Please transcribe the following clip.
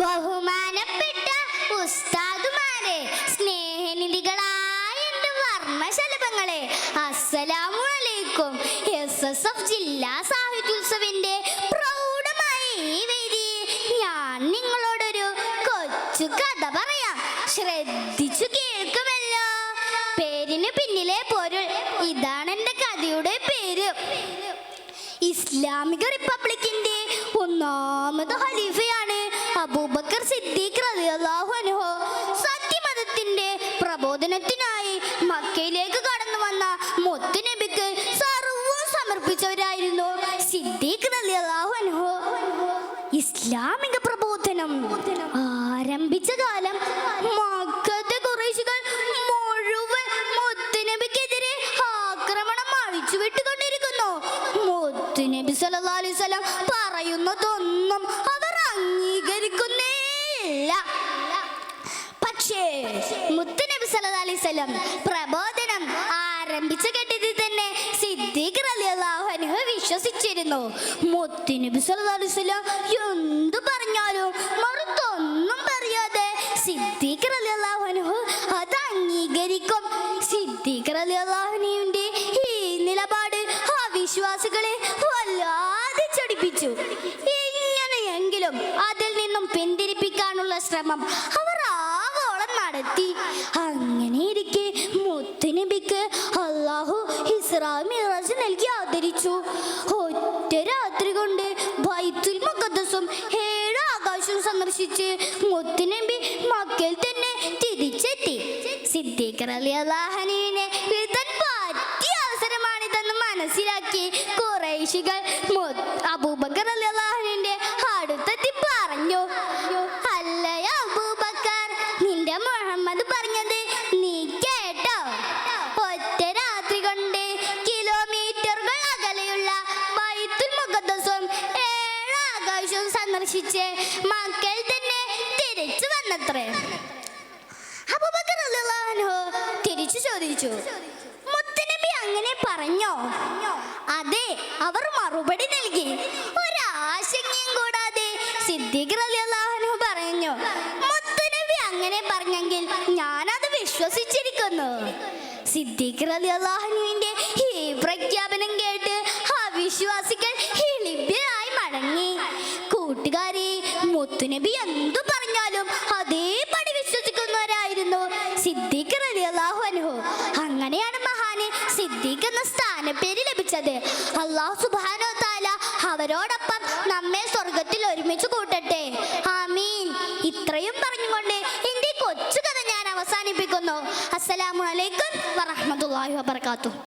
ബഹുമാനപ്പെട്ട ഉസ്താദുമാരെ, സ്നേഹനിധികളായ എൻ്റെ വർണ്ണശലഭങ്ങളെ, അസ്സലാമു അലൈക്കും. SSF ജില്ലാ സാഹിത്യോത്സവിന്റെ പ്രൗഢമായ ഈ വേദി ഞാൻ നിങ്ങളോടൊരു കൊച്ചു കഥ പറയാം. ശ്രദ്ധിച്ചു കേൾക്കുമല്ലോ. പേരിന് പിന്നിലെ പൊരുൾ. ഇതാണ് എൻ്റെ കഥയുടെ പേര്. ഇസ്ലാമിക റിപ്പബ്ലിക്കിന്റെ ഒന്നാമത് ഖലീഫയാണ് അബൂബക്കർ സിദ്ദീഖ് റളിയല്ലാഹു അൻഹു. സത്യമതത്തിന്റെ പ്രബോധനത്തിനായി മക്കയിലേക്ക് കടന്നു വന്ന മുത്തുനബിക്ക് സർവ്വം സമർപ്പിച്ചവരായിരുന്നു സിദ്ദീഖ് റളിയല്ലാഹു അൻഹു. ഇസ്ലാമിക പ്രബോധനം ആരംഭിച്ച കാലം മക്കത്തെ ഖുറൈശികൾ മുഴുവൻ മുത്തുനബിക്കെതിരെ ആക്രമണം അഴിച്ചുവിട്ടുകൊണ്ടിരിക്കുന്നു. മുത്തുനബി സല്ലല്ലാഹു അലൈഹി വസല്ലം പറയുന്നതൊന്നും അവർ അംഗീകരിക്കുന്നേയില്ല. പക്ഷേ മുത്തുനബി സല്ലല്ലാഹു അലൈഹി വസല്ലം പ്രബോധനം ആരംഭിച്ച ഘട്ടത്തിൽ തന്നെ സിദ്ദീഖ് റളിയല്ലാഹു അൻഹു വിശ്വസിച്ചിരുന്നു. മുത്തുനബി സല്ലല്ലാഹു അലൈഹി വസല്ലം എന്തു പറഞ്ഞാലും മറുത്തൊന്നും പറയാതെ സിദ്ദീഖ് റളിയല്ലാഹു അൻഹു അത് അംഗീകരിക്കും. സിദ്ദീഖ് റളിയല്ലാഹു അൻഹുവിന്റെ ഈ നിലപാട് ആ വിശ്വാസികളെ വല്ലാതെ ചടിപ്പിച്ചു. എങ്ങനെയെങ്കിലും അതിൽ നിന്നും പിന്തിരിപ്പിക്കാനുള്ള ശ്രമം അവർ ആവോളം നടത്തി. അങ്ങനെയിരിക്കെ മുത്തുനബിക്ക് അല്ലാഹു ഇസ്രാ മിഅ്റാജ് നൽകി ആദരിച്ചു. ഒറ്റ രാത്രി കൊണ്ട് ബൈത്തുൽ മുഖദ്ദസും 7 ആകാശവും സന്ദർശിച്ച് മുത്തുനബി മക്കയിൽ തന്നെ തിരിച്ചെത്തി. സിദ്ദീഖ് റളിയല്ലാഹു അൻഹുവിനെ വിതൻ പറ്റിയ അവസരമാണിതെന്ന് മനസ്സിലാക്കി ഖുറൈശികൾ അബൂബക്കർ റളിയല്ലാഹു അൻഹുവിന്റെ അടുത്തെത്തി പറഞ്ഞു, അല്ലയ അബൂബക്കർ, നിന്റെ മുഹമ്മദ് പറഞ്ഞത് നീ കേട്ടോ? ഒറ്റ രാത്രി കൊണ്ട് കിലോമീറ്ററുകൾ അകലെയുള്ള ബൈത്തുൽ മുഖദ്ദസും 7 ആകാശവും സന്ദർശിച്ച് മക്കയിൽ തന്നെ തിരിച്ചു വന്നത്രേ. അബൂബക്കർ റളിയല്ലാഹു അൻഹു തിരിച്ചു ചോദിച്ചു, മുത്തുനബി അങ്ങനെ പറഞ്ഞോ? അതെ, അവർ മറുപടി നൽകി. ഒരാശങ്കയും കൂടാതെ സിദ്ദീഖ് റളിയല്ലാഹു അൻഹു പറഞ്ഞു, മുത്തുനബി അങ്ങനെ പറഞ്ഞെങ്കിൽ ഞാനത് വിശ്വസിച്ചിരിക്കുന്നു. സിദ്ദീഖ് റളിയല്ലാഹു അൻഹുവിന്റെ ഈ പ്രഖ്യാപനം കേട്ട് ആ വിശ്വാസികൾ ലഭ്യരായി മടങ്ങി. കൂട്ടുകാരെ, മുത്തുനബി എന്തു പറഞ്ഞാലും അതേപടി വിശ്വസിക്കുന്നവരായിരുന്നു സിദ്ദീഖ് റളിയല്ലാഹു അൻഹു. അങ്ങനെയാണ് മഹാന് സിദ്ദീഖ് എന്ന സ്ഥാനപ്പേര് ലഭിച്ചത്. അല്ലാഹു സുബ്ഹാനഹു വ തആല അവരോടൊപ്പം നമ്മെ സ്വർഗത്തിൽ ഒരുമിച്ച് കൂട്ടട്ടെ. ആമീൻ. ഇത്രയും പറഞ്ഞുകൊണ്ട് എൻ്റെ കൊച്ചു കഥ ഞാൻ അവസാനിപ്പിക്കുന്നു. അസ്സലാമു അലൈക്കും വറഹ്മത്തുള്ളാഹി വബറകാതുഹു.